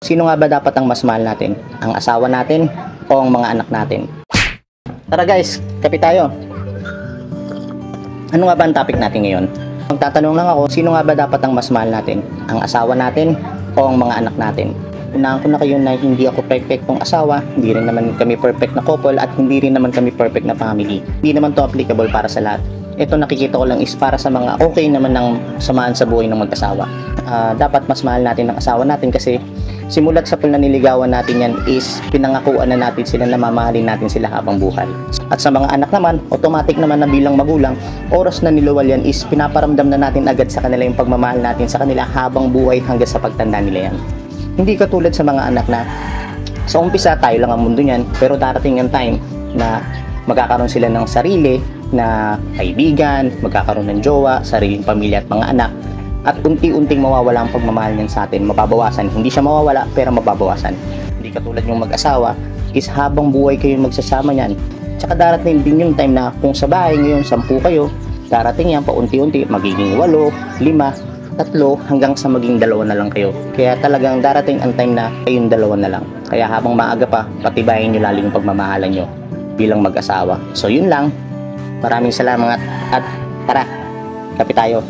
Sino nga ba dapat ang mas mahal natin? Ang asawa natin o ang mga anak natin? Tara guys, kape tayo. Ano nga ba ang topic natin ngayon? Magtatanong lang ako, sino nga ba dapat ang mas mahal natin? Ang asawa natin o ang mga anak natin? Unahan ko na kayo na hindi ako perfectong asawa, hindi rin naman kami perfect na couple, at hindi rin naman kami perfect na family. Hindi naman to applicable para sa lahat. Ito nakikita ko lang is para sa mga okay naman ng samaan sa buhay ng mag-asawa. Dapat mas mahal natin ang asawa natin kasi simulat sa pananiligawan natin yan is pinangakuan na natin sila na mamahalin natin sila habang buhay. At sa mga anak naman, automatic naman na bilang magulang, oras na niluwal yan is pinaparamdam na natin agad sa kanila yung pagmamahal natin sa kanila habang buhay hanggang sa pagtanda nila yan. Hindi katulad sa mga anak na sa umpisa tayo lang ang mundo niyan, pero darating yung time na magkakaroon sila ng sarili na kaibigan, magkakaroon ng jowa, sariling pamilya at mga anak, at unti-unting mawawala ang pagmamahal niyan sa atin, mababawasan. Hindi siya mawawala, pero mababawasan. Hindi katulad yung mag-asawa, is habang buhay kayo magsasama niyan. Tsaka darating din yung time na kung sa bahay ngayon 10 kayo, darating yan paunti-unti, magiging 8, 5, 3, hanggang sa maging 2 na lang kayo. Kaya talagang darating ang time na kayong 2 na lang. Kaya habang maaga pa, patibayin nyo lalo yung pagmamahalan nyo bilang mag-asawa. So yun lang. Maraming salamat at tara, kape tayo.